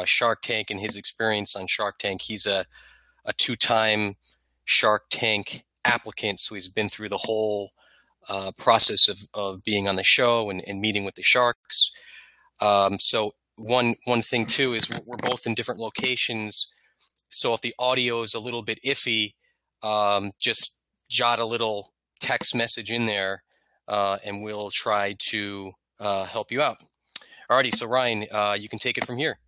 Shark Tank and his experience on Shark Tank. He's a two-time Shark Tank applicant, so he's been through the whole process of being on the show and meeting with the sharks. So one thing too is we're both in different locations, so if the audio is a little bit iffy, just jot a little text message in there, and we'll try to help you out. Alrighty, so Ryan, you can take it from here.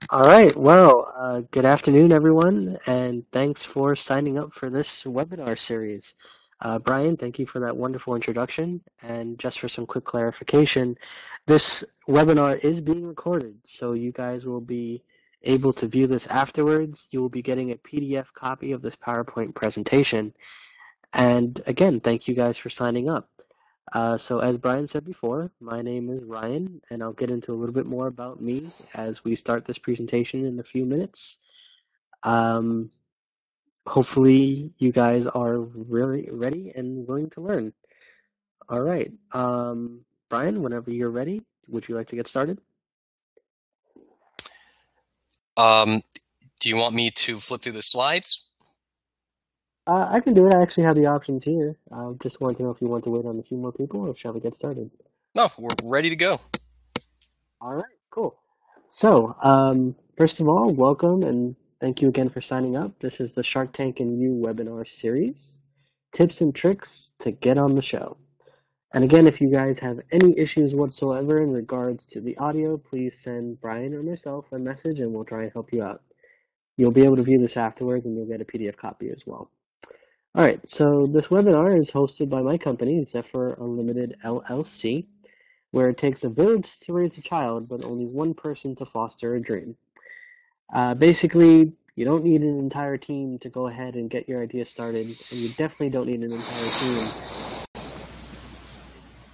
All right. Well, good afternoon, everyone, and thanks for signing up for this webinar series. Brian, thank you for that wonderful introduction. And just for some quick clarification, this webinar is being recorded, so you guys will be able to view this afterwards. You will be getting a PDF copy of this PowerPoint presentation. And again, thank you guys for signing up. So as Brian said before, my name is Ryan, and I'll get into a little bit more about me as we start this presentation in a few minutes. Hopefully you guys are really ready and willing to learn. All right. Brian, whenever you're ready, would you like to get started? Do you want me to flip through the slides? I can do it. I actually have the options here. Just wanted to know if you want to wait on a few more people, or shall we get started? No, we're ready to go. All right, cool. So, first of all, welcome and thank you again for signing up. This is the Shark Tank and You webinar series, tips and tricks to get on the show. And again, if you guys have any issues whatsoever in regards to the audio, please send Brian or myself a message and we'll try and help you out. You'll be able to view this afterwards and you'll get a PDF copy as well. All right, so this webinar is hosted by my company, Zephyr Unlimited LLC, where it takes a village to raise a child, but only one person to foster a dream. Basically, you don't need an entire team to go ahead and get your idea started, and you definitely don't need an entire team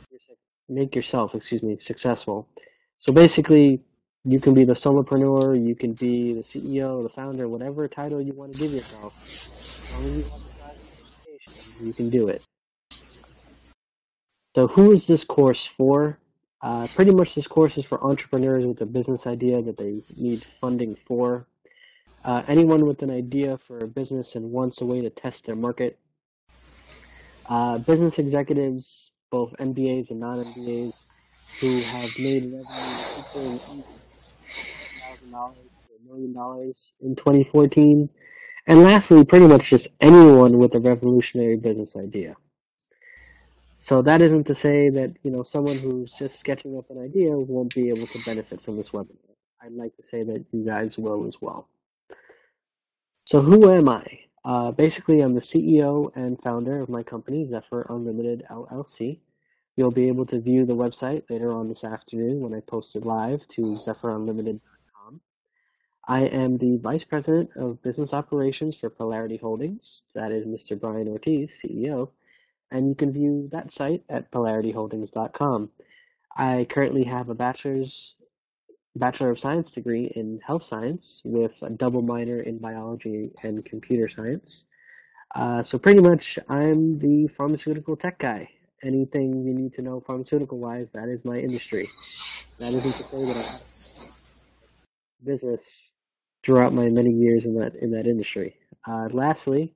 to make yourself, successful. So basically, you can be the solopreneur, you can be the CEO, the founder, whatever title you want to give yourself. As long as you have the qualification, you can do it. So who is this course for? Pretty much this course is for entrepreneurs with a business idea that they need funding for. Anyone with an idea for a business and wants a way to test their market. Business executives, both MBAs and non-MBAs, who have made revenue equaling $1,000 to $1 million in 2014. And lastly, pretty much just anyone with a revolutionary business idea. So that isn't to say that, someone who's just sketching up an idea won't be able to benefit from this webinar. I'd like to say that you guys will as well. So who am I? Basically, I'm the CEO and founder of my company, Zephyr Unlimited LLC. You'll be able to view the website later on this afternoon when I post it live to zephyrunlimited.com. I am the Vice President of Business Operations for Polarity Holdings. That is Mr. Brian Ortiz, CEO. And you can view that site at polarityholdings.com. I currently have a Bachelor of Science degree in Health Science with a double minor in Biology and Computer Science. So pretty much I'm the pharmaceutical tech guy. Anything you need to know pharmaceutical-wise, that is my industry. That isn't to say that I have business throughout my many years in that industry. Lastly,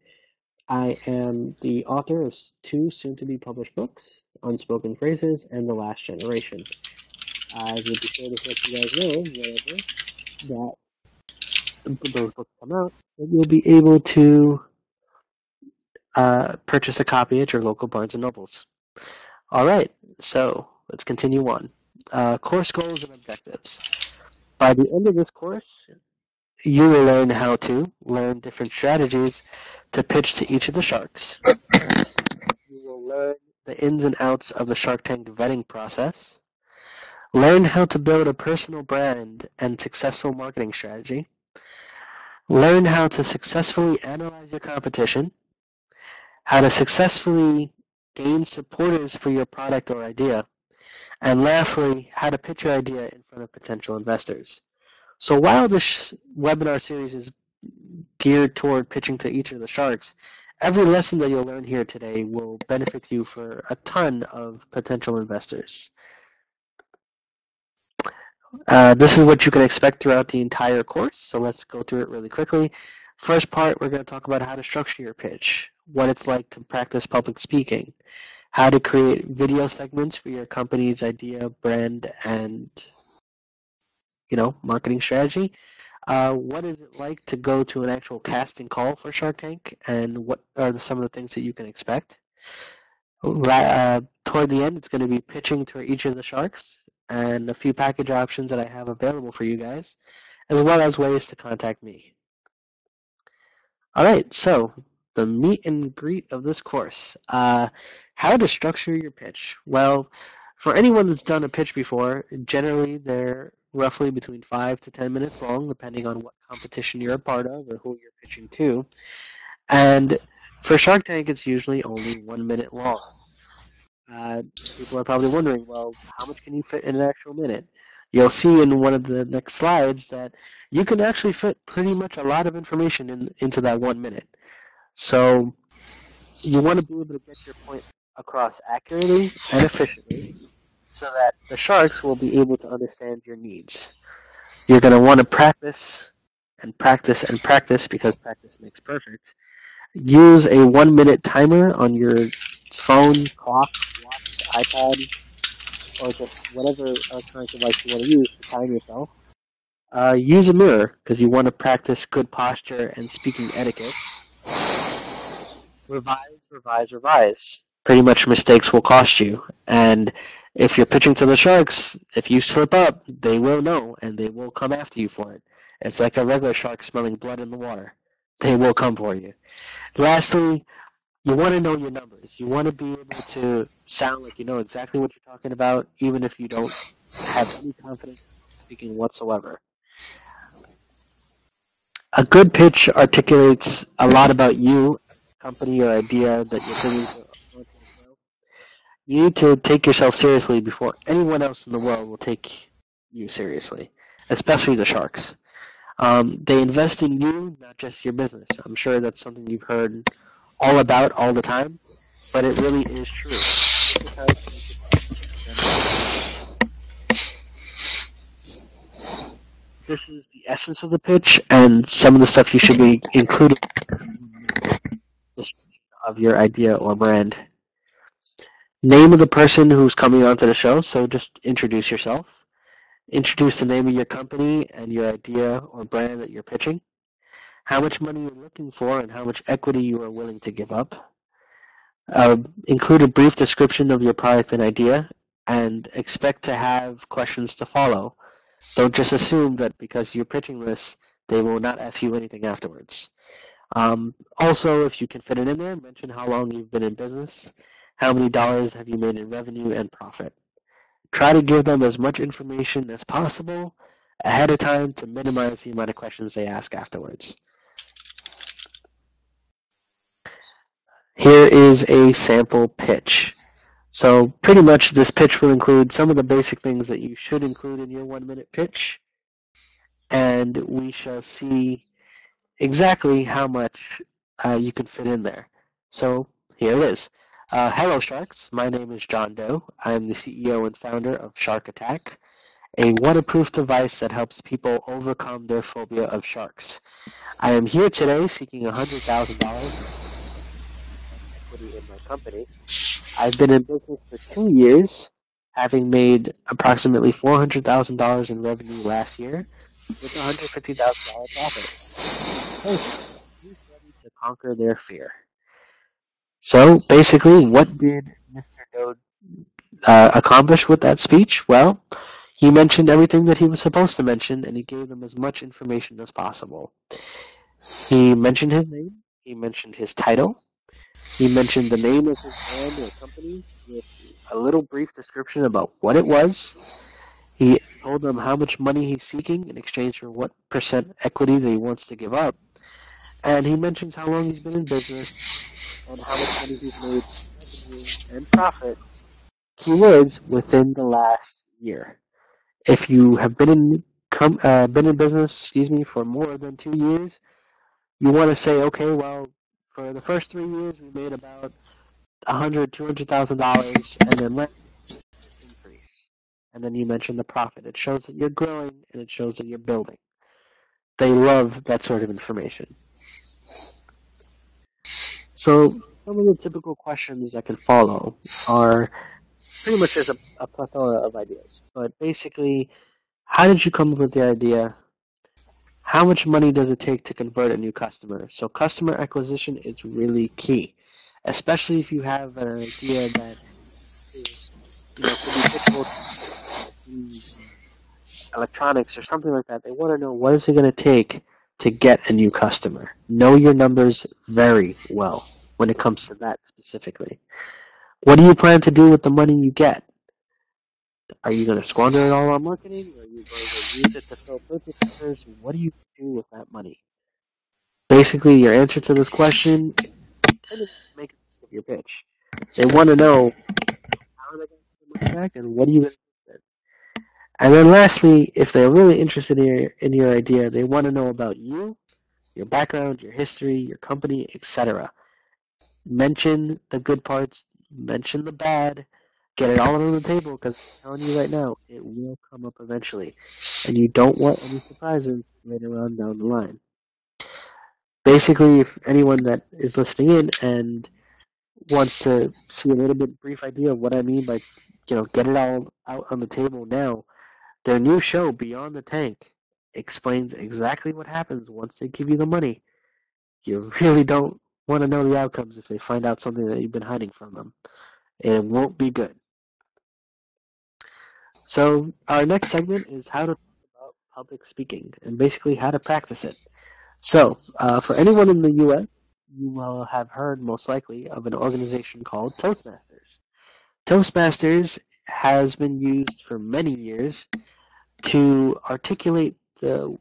I am the author of 2 soon-to-be published books, Unspoken Phrases and The Last Generation. I would be sure to let you guys know that those books come out, that you'll be able to purchase a copy at your local Barnes & Nobles. All right, so let's continue on. Course goals and objectives. By the end of this course, you will learn how to learn different strategies to pitch to each of the sharks. You will learn the ins and outs of the Shark Tank vetting process. Learn how to build a personal brand and successful marketing strategy. Learn how to successfully analyze your competition. How to successfully gain supporters for your product or idea. And lastly, how to pitch your idea in front of potential investors. So while this webinar series is geared toward pitching to each of the sharks, every lesson that you'll learn here today will benefit you for a ton of potential investors. This is what you can expect throughout the entire course, so let's go through it really quickly. First part, we're going to talk about how to structure your pitch, what it's like to practice public speaking, how to create video segments for your company's idea, brand, and marketing strategy. What is it like to go to an actual casting call for Shark Tank, and what are some of the things that you can expect? Toward the end, it's going to be pitching to each of the sharks and a few package options that I have available for you guys, as well as ways to contact me. All right, so the meet and greet of this course. How to structure your pitch. Well, for anyone that's done a pitch before, generally they're roughly between 5 to 10 minutes long, depending on what competition you're a part of or who you're pitching to. And for Shark Tank, it's usually only 1 minute long. People are probably wondering, well, how much can you fit in an actual minute? You'll see in one of the next slides that you can actually fit pretty much a lot of information into that 1 minute. So you want to be able to get your point across accurately and efficiently so that the sharks will be able to understand your needs. You're going to want to practice and practice and practice because practice makes perfect. Use a 1 minute timer on your phone, clock, watch, iPad, or just whatever electronic device you want to use to time yourself. Use a mirror because you want to practice good posture and speaking etiquette. Revise, revise, revise. Pretty much mistakes will cost you. And if you're pitching to the sharks, if you slip up, they will know and they will come after you for it. It's like a regular shark smelling blood in the water. They will come for you. Lastly, you want to know your numbers. You want to be able to sound like you know exactly what you're talking about, even if you don't have any confidence in speaking whatsoever. A good pitch articulates a lot about you, company, or idea that you're bringing to a market as well. You need to take yourself seriously before anyone else in the world will take you seriously, especially the sharks. They invest in you, not just your business. I'm sure that's something you've heard all about all the time, but it really is true. This is the essence of the pitch and some of the stuff you should be including in the description of your idea or brand. Name of the person who's coming onto the show, so just introduce yourself. Introduce the name of your company and your idea or brand that you're pitching. How much money you're looking for and how much equity you are willing to give up. Include a brief description of your product and idea and expect to have questions to follow. Don't just assume that because you're pitching this, they will not ask you anything afterwards. Also, if you can fit it in there, mention how long you've been in business, how many dollars have you made in revenue and profit. Try to give them as much information as possible ahead of time to minimize the amount of questions they ask afterwards. Here is a sample pitch. So pretty much this pitch will include some of the basic things that you should include in your 1 minute pitch, and we shall see exactly how much you can fit in there. So here it is. Hello Sharks, my name is John Doe. I'm the CEO and founder of Shark Attack, a waterproof device that helps people overcome their phobia of sharks. I am here today seeking $100,000 equity in my company. I've been in business for 2 years, having made approximately $400,000 in revenue last year with $150,000 profit. Who's ready to conquer their fear? So basically, what did Mr. Doe accomplish with that speech? Well, he mentioned everything that he was supposed to mention, and he gave them as much information as possible. He mentioned his name. He mentioned his title. He mentioned the name of his brand or company with a little brief description about what it was. He told them how much money he's seeking in exchange for what percent equity that he wants to give up. And he mentions how long he's been in business and how much money he's made in revenue and profit, keywords, within the last year. If you have been in business, for more than 2 years, you want to say, okay, well, for the first 3 years, we made about $100,000, $200,000, and then let increase. and then you mention the profit. It shows that you're growing and it shows that you're building. They love that sort of information. So some of the typical questions that can follow are pretty much there's a plethora of ideas. But basically, how did you come up with the idea? How much money does it take to convert a new customer? So customer acquisition is really key, especially if you have an idea that is, could be applicable to electronics or something like that. They want to know what is it going to take to get a new customer. Know your numbers very well when it comes to that specifically. What do you plan to do with the money you get? Are you going to squander it all on marketing? Or are you going to use it to fill purchase orders? What do you do with that money? Basically, your answer to this question is kind of make your pitch. They want to know how are they going to get the money back and what are you going to do with it? And then lastly, if they're really interested in your idea, they want to know about you, your background, your history, your company, etc. Mention the good parts, mention the bad, get it all on the table because I'm telling you right now, it will come up eventually. And you don't want any surprises later on down the line. Basically, if anyone that is listening in and wants to see a little bit brief idea of what I mean by, get it all out on the table now, their new show, Beyond the Tank, explains exactly what happens once they give you the money. You really don't want to know the outcomes if they find out something that you've been hiding from them. It won't be good. So our next segment is how to talk about public speaking and basically how to practice it. So for anyone in the U.S., you will have heard most likely of an organization called Toastmasters. Toastmasters has been used for many years to articulate the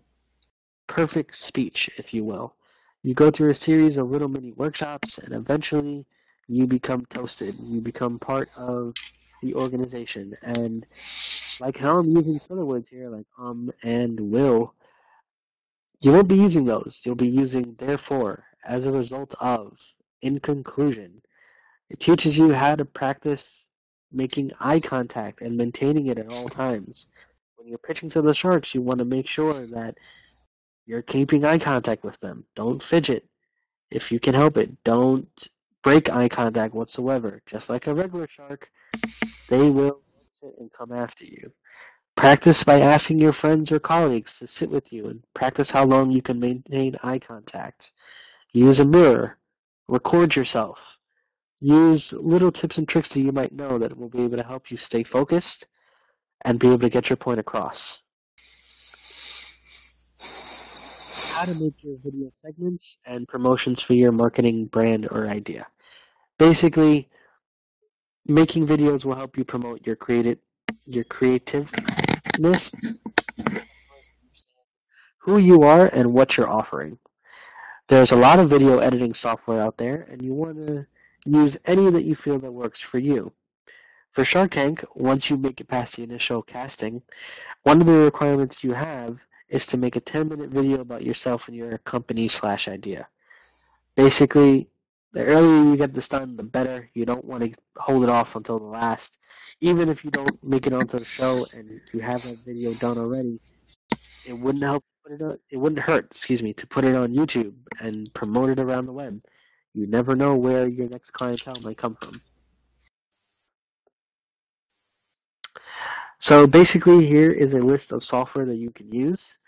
perfect speech, if you will. You go through a series of little mini workshops, and eventually you become toasted. You become part of the organization. And like how I'm using filler words here, like and will, you won't be using those. You'll be using therefore, as a result of, in conclusion. It teaches you how to practice making eye contact and maintaining it at all times. When you're pitching to the sharks, you want to make sure that you're keeping eye contact with them. Don't fidget if you can help it. Don't break eye contact whatsoever. Just like a regular shark, they will sit and come after you. Practice by asking your friends or colleagues to sit with you and practice how long you can maintain eye contact. Use a mirror. Record yourself. Use little tips and tricks that you might know that will be able to help you stay focused and be able to get your point across. How to make your video segments and promotions for your marketing brand or idea. Basically, making videos will help you promote your creativeness, who you are, and what you're offering. There's a lot of video editing software out there, and you want to use any that you feel that works for you. For Shark Tank, once you make it past the initial casting, one of the requirements you have is to make a 10-minute video about yourself and your company/idea. Basically, the earlier you get this done, the better. You don't want to hold it off until the last. Even if you don't make it onto the show and you have that video done already, it wouldn't help put it on, it wouldn't hurt, to put it on YouTube and promote it around the web. You never know where your next clientele might come from. So basically, here is a list of software that you can use.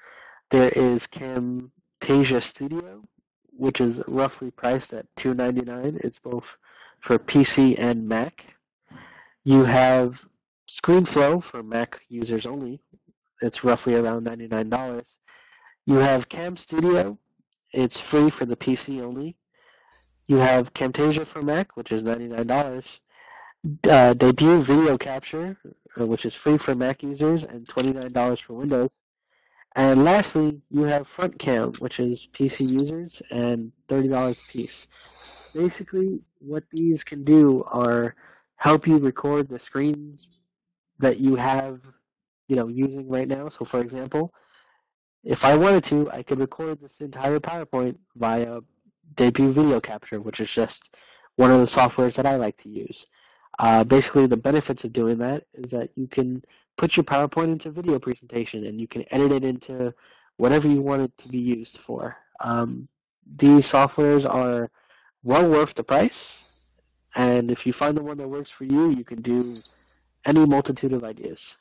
There is Camtasia Studio, which is roughly priced at $2.99. It's both for PC and Mac. You have ScreenFlow for Mac users only. It's roughly around $99. You have Cam Studio. It's free for the PC only. You have Camtasia for Mac, which is $99. Debut Video Capture, which is free for Mac users and $29 for Windows. And lastly, you have FrontCam, which is PC users and $30 a piece. Basically, what these can do are help you record the screens that you have, using right now. So, for example, if I wanted to, I could record this entire PowerPoint via Debut Video Capture, which is just one of the softwares that I like to use. Basically, the benefits of doing that is that you can put your PowerPoint into video presentation and you can edit it into whatever you want it to be used for. These softwares are well worth the price, and if you find the one that works for you, you can do any multitude of ideas.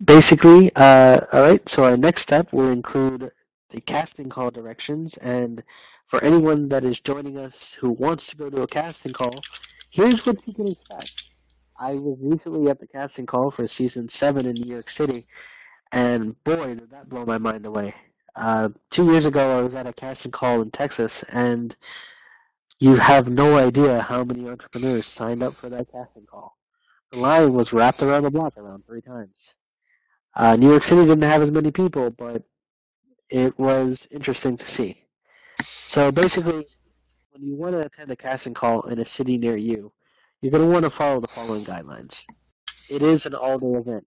Basically, all right, so our next step will include the casting call directions, and for anyone that is joining us who wants to go to a casting call, here's what you can expect. I was recently at the casting call for season 7 in New York City, and boy, did that blow my mind away. 2 years ago, I was at a casting call in Texas, and you have no idea how many entrepreneurs signed up for that casting call. The line was wrapped around the block around 3 times. New York City didn't have as many people, but it was interesting to see. So basically, when you want to attend a casting call in a city near you, you're going to want to follow the following guidelines. It is an all-day event,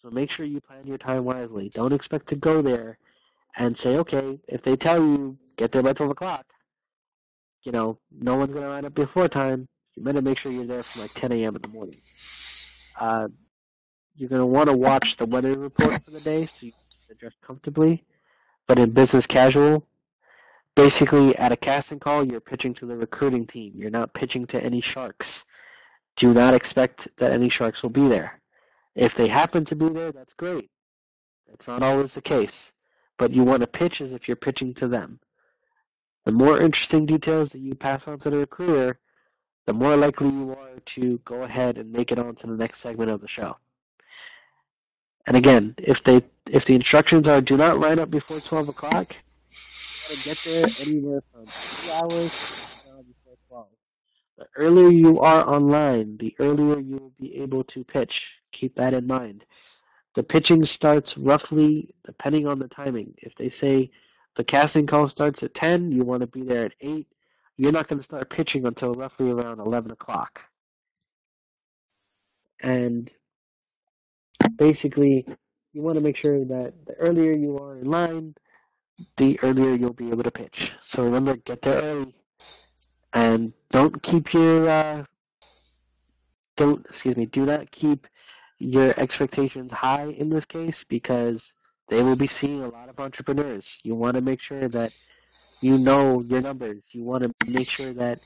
so make sure you plan your time wisely. Don't expect to go there and say, okay, if they tell you get there by 12 o'clock, no one's going to line up before time. You better make sure you're there from like 10 a.m. in the morning. You're going to want to watch the weather report for the day so you can dress comfortably. But in business casual, basically at a casting call, you're pitching to the recruiting team. You're not pitching to any sharks. Do not expect that any sharks will be there. If they happen to be there, that's great. That's not always the case. But you want to pitch as if you're pitching to them. The more interesting details that you pass on to the recruiter, the more likely you are to go ahead and make it on to the next segment of the show. And again, if the instructions are do not line up before 12 o'clock, you want to get there anywhere from 2 hours to before 12. The earlier you are online, the earlier you will be able to pitch. Keep that in mind. The pitching starts roughly depending on the timing. If they say the casting call starts at 10, you want to be there at 8, you're not going to start pitching until roughly around 11 o'clock. And basically, you want to make sure that the earlier you are in line, the earlier you'll be able to pitch. So remember, get there early, and do not keep your expectations high in this case, because they will be seeing a lot of entrepreneurs. You want to make sure that you know your numbers. You want to make sure that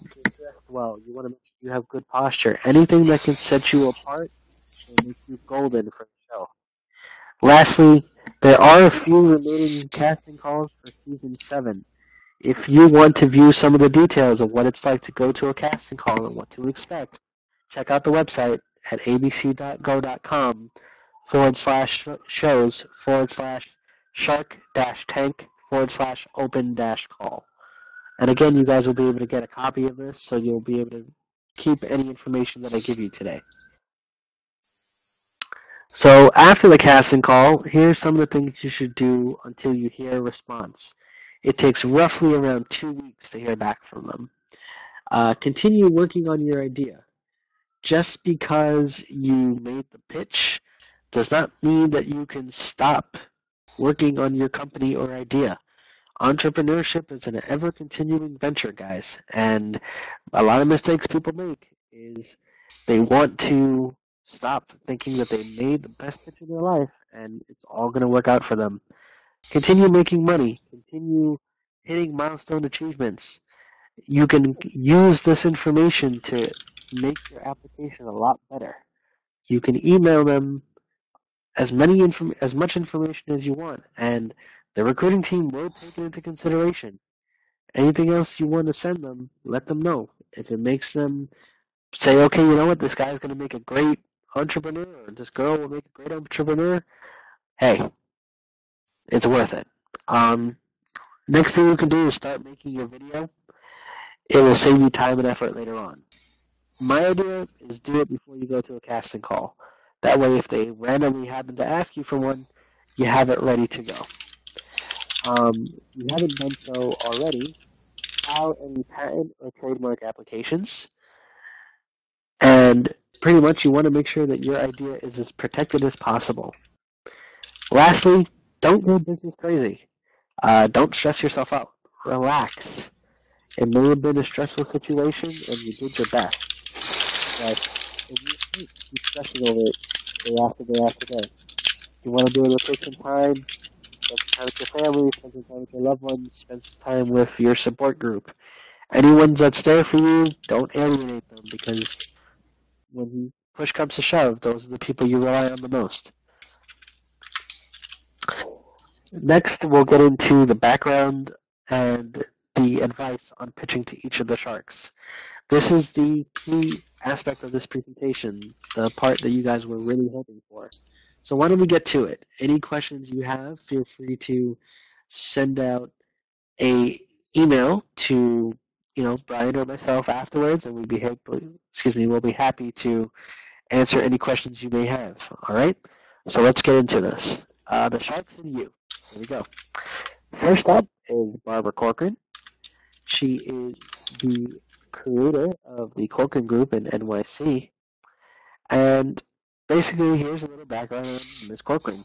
you're dressed well. You want to make sure you have good posture. Anything that can set you apart will make you golden for the show. Lastly, there are a few remaining casting calls for season 7. If you want to view some of the details of what it's like to go to a casting call and what to expect, check out the website at abc.go.com/shows/shark-tank/open-call. And again, you guys will be able to get a copy of this, so you'll be able to keep any information that I give you today. So after the casting call, here's some of the things you should do until you hear a response. It takes roughly around 2 weeks to hear back from them. Continue working on your idea. Just because you made the pitch does not mean that you can stop working on your company or idea. Entrepreneurship is an ever-continuing venture, guys, and a lot of mistakes people make is they want to stop thinking that they made the best pitch of their life and it's all going to work out for them. Continue making money. Continue hitting milestone achievements. You can use this information to make your application a lot better. You can email them as much information as you want, and the recruiting team will take it into consideration. Anything else you want to send them, let them know. If it makes them say, okay, you know what, this guy's going to make a great entrepreneur, or this girl will make a great entrepreneur, hey, it's worth it. Next thing you can do is start making your video. It will save you time and effort later on. My idea is do it before you go to a casting call. That way, if they randomly happen to ask you for one, you have it ready to go. If you haven't done so already, file any patent or trademark applications. And pretty much you want to make sure that your idea is as protected as possible. Lastly, Don't go business crazy. Don't stress yourself out. Relax. It may have been a stressful situation, and you did your best, but it won't hurt to keep stressing over it day after day after day. If you want to be able to take some time, spend some time with your family, spend some time with your loved ones, spend some time with your support group. Anyone that's there for you, don't alienate them because when push comes to shove, those are the people you rely on the most. Next, we'll get into the background and the advice on pitching to each of the sharks. This is the key aspect of this presentation, the part that you guys were really hoping for. So why don't we get to it? Any questions you have, feel free to send out a email to Brian or myself afterwards, and we'll be happy to answer any questions you may have. All right, so let's get into this. The sharks and you. Here we go. First up is Barbara Corcoran. She is the creator of the Corcoran Group in NYC. And basically, here's a little background on Ms. Corcoran.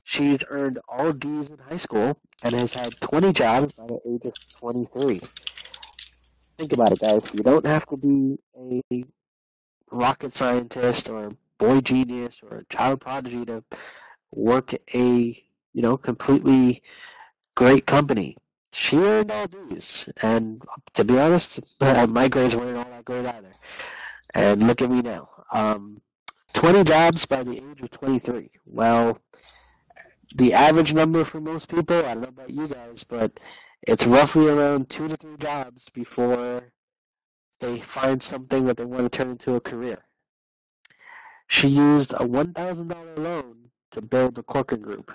She's earned all D's in high school and has had 20 jobs by the age of 23. Think about it, guys. You don't have to be a rocket scientist or boy genius or a child prodigy to work a completely great company. She earned all D's, and to be honest, my grades weren't all that great either. And look at me now. 20 jobs by the age of 23. Well, the average number for most people, I don't know about you guys, but it's roughly around 2 to 3 jobs before they find something that they want to turn into a career. She used a $1,000 loan to build the Corcoran Group.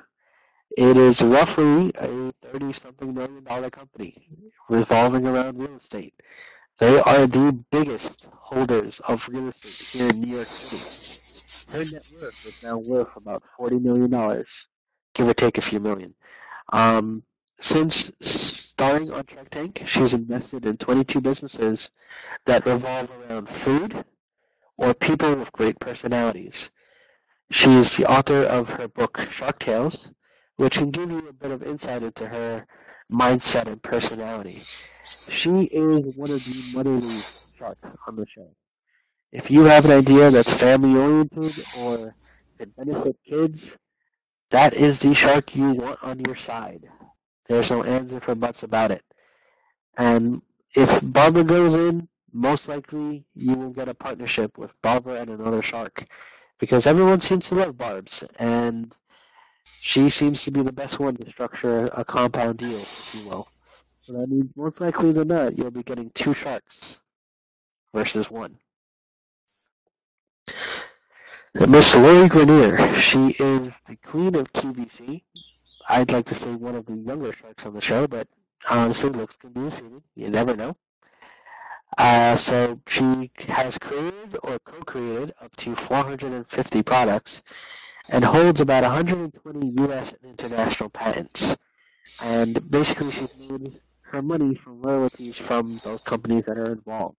It is roughly a 30-something $million company revolving around real estate. They are the biggest holders of real estate here in New York City. Her net worth is now worth about $40 million, give or take a few million. Since starting on Shark Tank, she's invested in 22 businesses that revolve around food or people with great personalities. She is the author of her book Shark Tales, which can give you a bit of insight into her mindset and personality. She is one of the motherly sharks on the show. If you have an idea that's family-oriented or could benefit kids, that is the shark you want on your side. There's no ands or buts about it. And if Barbara goes in, most likely you will get a partnership with Barbara and another shark because everyone seems to love Barbs, and she seems to be the best one to structure a compound deal, if you will. So that means most likely than not, you'll be getting 2 sharks versus 1. Miss Lori Grenier, she is the queen of QVC. I'd like to say one of the younger sharks on the show, but honestly, looks can be deceiving. You never know. So she has created or co-created up to 450 products and holds about 120 U.S. and international patents. And basically, she's made her money from royalties from those companies that are involved.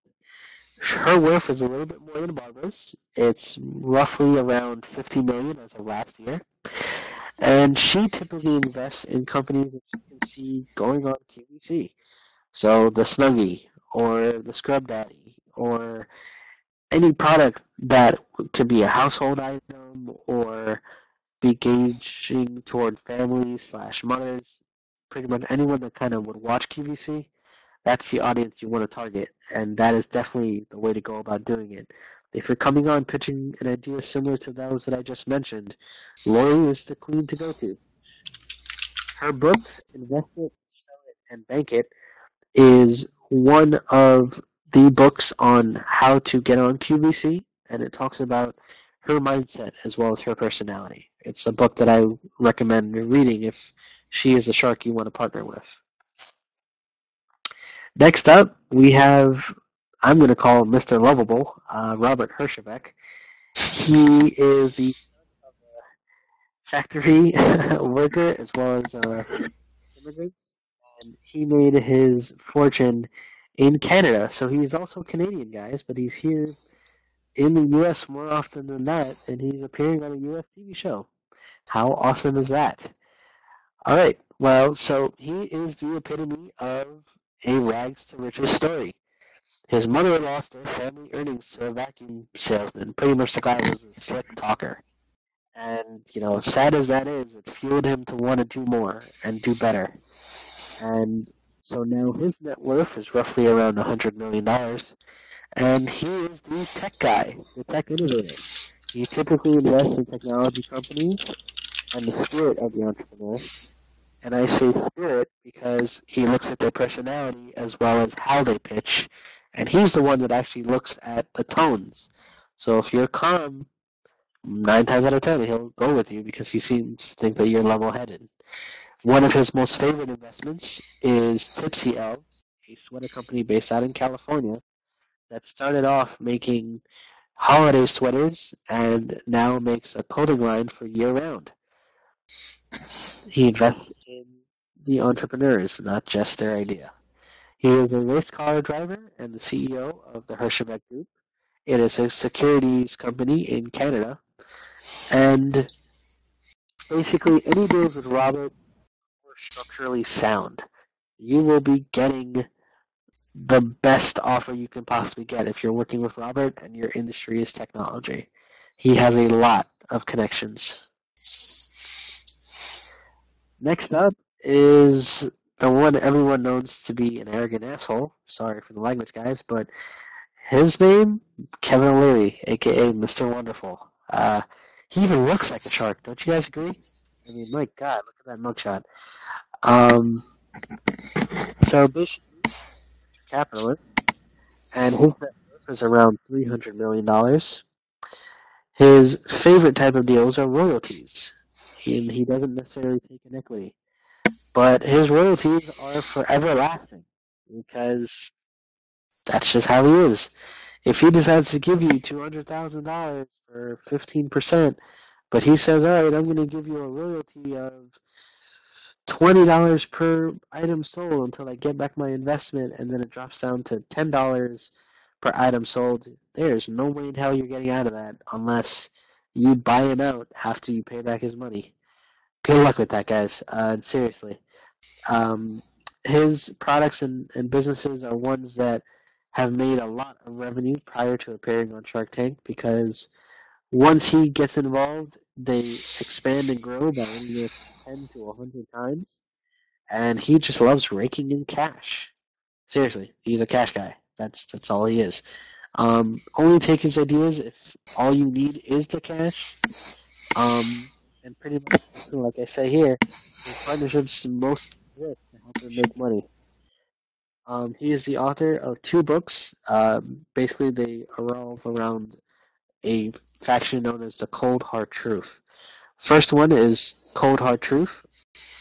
Her worth is a little bit more than Barbara's. It's roughly around $50 million as of last year. And she typically invests in companies that you can see going on QVC. So the Snuggie or the Scrub Daddy or any product that could be a household item or be gauging toward families / mothers, pretty much anyone that kind of would watch QVC, that's the audience you want to target, and that is definitely the way to go about doing it. If you're coming on pitching an idea similar to those that I just mentioned, Lori is the queen to go to. Her book, Invest It, Sell It, and Bank It, is one of the books on how to get on QVC, and it talks about her mindset as well as her personality. It's a book that I recommend reading if she is the shark you want to partner with. Next up, we have, I'm going to call him Mr. Lovable, Robert Hershevek. He is the factory worker as well as immigrants, and he made his fortune in Canada. So he's also Canadian, guys, but he's here in the U.S. more often than not, and he's appearing on a U.S. TV show. How awesome is that? All right. Well, so he is the epitome of a rags to riches story. His mother lost her family earnings to a vacuum salesman. Pretty much the guy was a slick talker. And, as sad as that is, it fueled him to want to do more and do better. And so now his net worth is roughly around $100 million. And he is the tech guy, the tech innovator. He typically invests in technology companies and the spirit of the entrepreneur. And I say spirit because he looks at their personality as well as how they pitch. And he's the one that actually looks at the tones. So if you're calm, 9 times out of 10, he'll go with you because he seems to think that you're level headed. One of his most favorite investments is Tipsy Elves, a sweater company based out in California that started off making holiday sweaters and now makes a clothing line for year round. He invests in the entrepreneurs, not just their idea. He is a race car driver and the CEO of the Herschelbeck Group. It is a securities company in Canada. And basically, any deals with Robert are structurally sound. You will be getting the best offer you can possibly get if you're working with Robert and your industry is technology. He has a lot of connections. Next up is the one everyone knows to be an arrogant asshole. Sorry for the language, guys, but his name, Kevin O'Leary, aka Mr. Wonderful. He even looks like a shark. Don't you guys agree? I mean, my God, look at that mugshot. So basically, he's a capitalist, and his net worth is around $300 million. His favorite type of deals are royalties. He doesn't necessarily take an equity, but his royalties are forever lasting because that's just how he is. If he decides to give you $200,000 for 15%, but he says, all right, I'm going to give you a royalty of $20 per item sold until I get back my investment, and then it drops down to $10 per item sold. There's no way in hell you're getting out of that unless you buy him out after you pay back his money. Good luck with that, guys. Seriously. Um, his products and businesses are ones that have made a lot of revenue prior to appearing on Shark Tank because once he gets involved, they expand and grow by anywhere from 10 to 100 times. And he just loves raking in cash. Seriously, he's a cash guy. That's all he is. Only take his ideas if all you need is the cash. And pretty much, like I say here, his partnerships most work to help him make money. He is the author of 2 books. Basically, they revolve around a faction known as the Cold Hard Truth. First one is Cold Hard Truth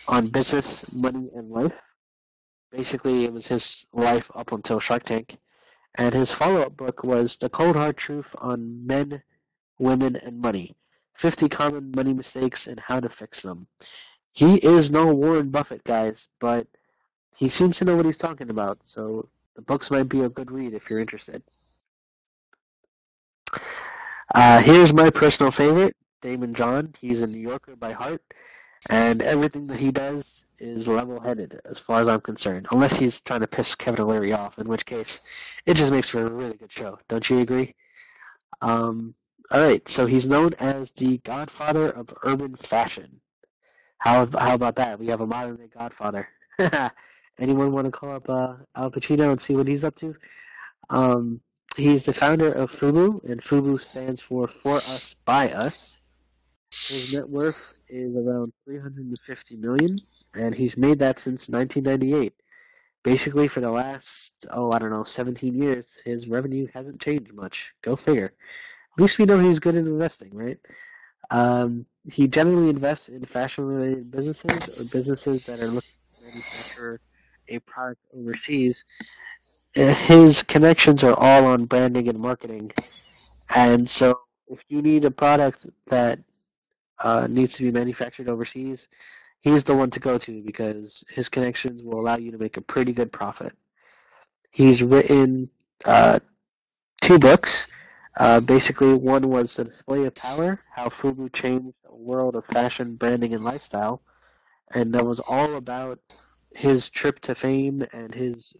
on business, money, and life. Basically, it was his life up until Shark Tank. And his follow-up book was The Cold Hard Truth on Men, Women, and Money. 50 Common Money Mistakes and How to Fix Them. He is no Warren Buffett, guys, but he seems to know what he's talking about, so the books might be a good read if you're interested. Here's my personal favorite, Damon John. He's a New Yorker by heart, and everything that he does is level-headed as far as I'm concerned, unless he's trying to piss Kevin O'Leary off, in which case it just makes for a really good show. Don't you agree? All right, so he's known as the godfather of urban fashion. How about that? We have a modern-day godfather. Anyone want to call up Al Pacino and see what he's up to? Um, he's the founder of FUBU, and FUBU stands for Us by Us. His net worth is around 350 million, and he's made that since 1998. Basically, for the last, I don't know, 17 years, his revenue hasn't changed much. Go figure. At least we know he's good at investing, right? He generally invests in fashion-related businesses or businesses that are looking to manufacture a product overseas. His connections are all on branding and marketing, and so if you need a product that needs to be manufactured overseas, he's the one to go to because his connections will allow you to make a pretty good profit. He's written 2 books. Basically, one was The Display of Power, How FUBU Changed the World of Fashion, Branding, and Lifestyle. and that was all about his trip to fame and his,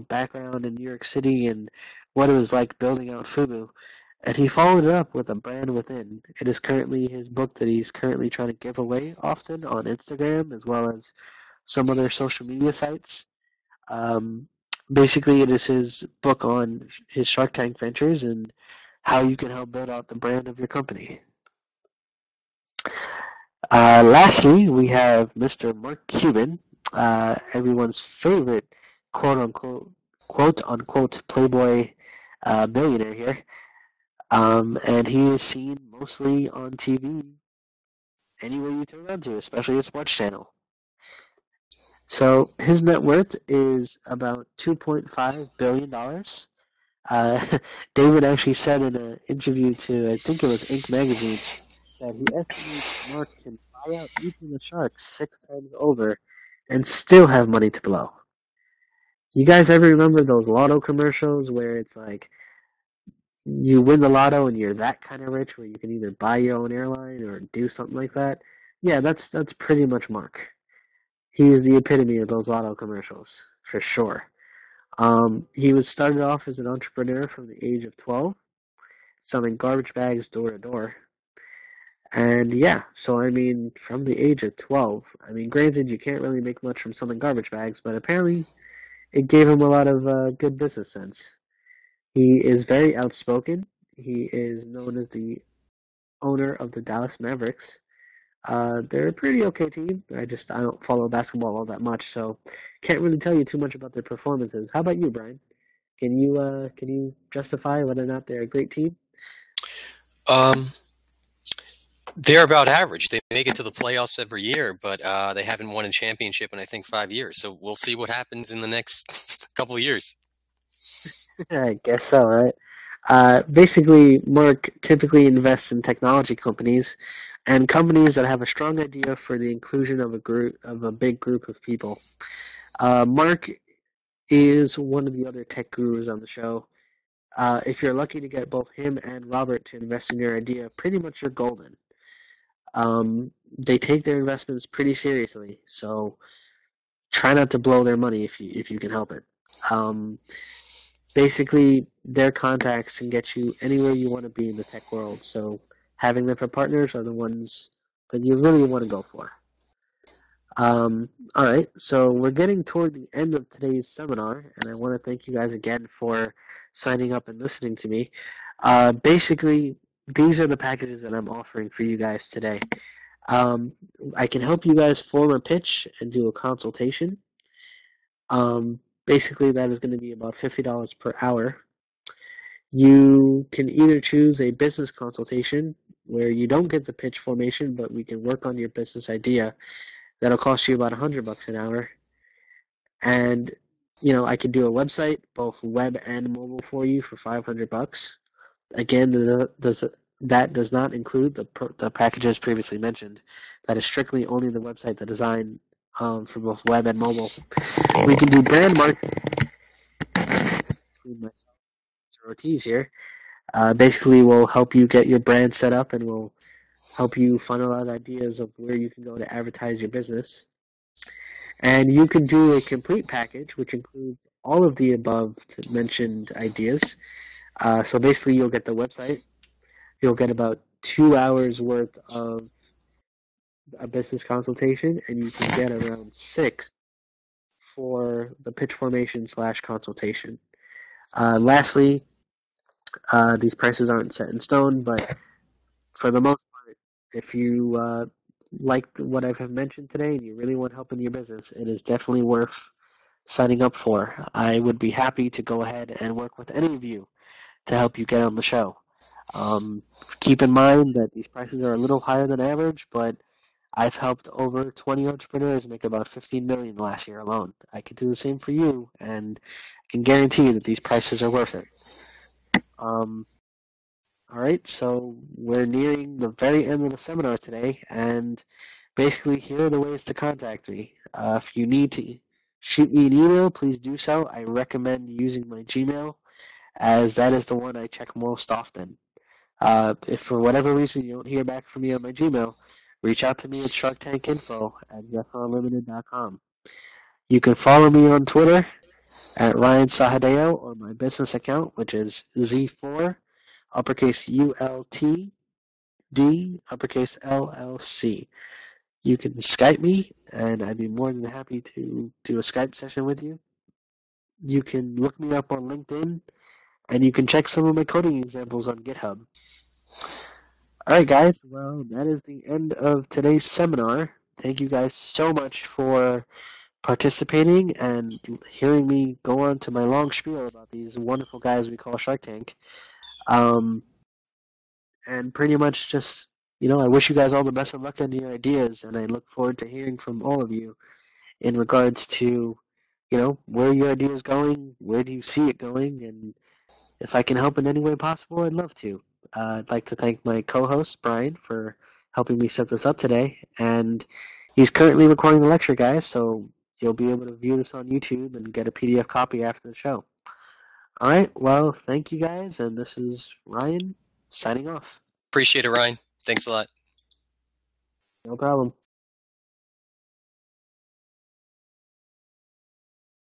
background in New York City and what it was like building out Fubu. And he followed it up with A Brand Within. It is currently his book that he's currently trying to give away often on Instagram as well as some other social media sites. Um, Basically, it is his book on his Shark Tank ventures and how you can help build out the brand of your company. Lastly, we have Mr. Mark Cuban, everyone's favorite quote unquote Playboy billionaire here. And he is seen mostly on TV anywhere you turn on to, especially a sports channel. So his net worth is about $2.5 billion. David actually said in an interview to, I think it was Inc. magazine, that he estimates Mark can buy out each of the sharks 6 times over and still have money to blow. You guys ever remember those lotto commercials where it's like you win the lotto and you're that kind of rich where you can either buy your own airline or do something like that? Yeah, that's pretty much Mark. He's the epitome of those lotto commercials, for sure. He was started off as an entrepreneur from the age of 12, selling garbage bags door to door. And yeah, so I mean, from the age of 12, I mean, granted, you can't really make much from selling garbage bags, but apparently it gave him a lot of good business sense. He is very outspoken. He is known as the owner of the Dallas Mavericks. They're a pretty okay team. I don't follow basketball all that much, so can't really tell you too much about their performances. How about you, Brian? Can you justify whether or not they're a great team? Um, they're about average. They make it to the playoffs every year, but they haven't won a championship in I think 5 years. So we'll see what happens in the next couple of years. I guess so, right? Basically, Mark typically invests in technology companies and companies that have a strong idea for the inclusion of a big group of people. Mark is one of the other tech gurus on the show. If you're lucky to get both him and Robert to invest in your idea, pretty much you're golden. They take their investments pretty seriously, so try not to blow their money if you can help it. Um, Basically, their contacts can get you anywhere you want to be in the tech world. So having them for partners are the ones that you really want to go for. All right, so we're getting toward the end of today's seminar, and I want to thank you guys again for signing up and listening to me. Basically, these are the packages that I'm offering for you guys today. Um, I can help you guys form a pitch and do a consultation. Basically, that is going to be about $50 per hour. You can either choose a business consultation where you don't get the pitch formation, but we can work on your business idea. That'll cost you about $100 an hour. And, I could do a website, both web and mobile for you for $500. Again, that does not include the packages previously mentioned. That is strictly only the website, the design for both web and mobile. We can do brand marketing between myself and Mr. Ortiz here. Basically, we'll help you get your brand set up and we'll help you funnel out ideas of where you can go to advertise your business. And you can do a complete package, which includes all of the above mentioned ideas. So basically, you'll get the website, you'll get about 2 hours worth of a business consultation, and you can get around 6 for the pitch formation / consultation. Lastly, these prices aren't set in stone, but for the most part, if you like what I've mentioned today and you really want help in your business, it is definitely worth signing up for. I would be happy to go ahead and work with any of you to help you get on the show. Keep in mind that these prices are a little higher than average, but I've helped over 20 entrepreneurs make about 15 million last year alone. I could do the same for you, and I can guarantee you that these prices are worth it. All right, so we're nearing the very end of the seminar today, and basically here are the ways to contact me. If you need to shoot me an email, please do so. I recommend using my Gmail, as that is the one I check most often. If for whatever reason you don't hear back from me on my Gmail, reach out to me at sharktankinfo@jeffunlimited.com. You can follow me on Twitter at Ryan Sahadeo or my business account, which is Z4 uppercase ULTD uppercase LLC. You can Skype me, and I'd be more than happy to do a Skype session with you. You can look me up on LinkedIn, and you can check some of my coding examples on GitHub. All right, guys. Well, that is the end of today's seminar. Thank you guys so much for participating and hearing me go on to my long spiel about these wonderful guys we call Shark Tank. Um, and pretty much just, I wish you guys all the best of luck on your ideas, and I look forward to hearing from all of you in regards to, where your idea is going, where do you see it going, and if I can help in any way possible, I'd love to. I'd like to thank my co-host, Brian, for helping me set this up today, and he's currently recording the lecture, guys, so you'll be able to view this on YouTube and get a PDF copy after the show. All right, well, thank you guys, and this is Ryan signing off. Appreciate it, Ryan. Thanks a lot. No problem.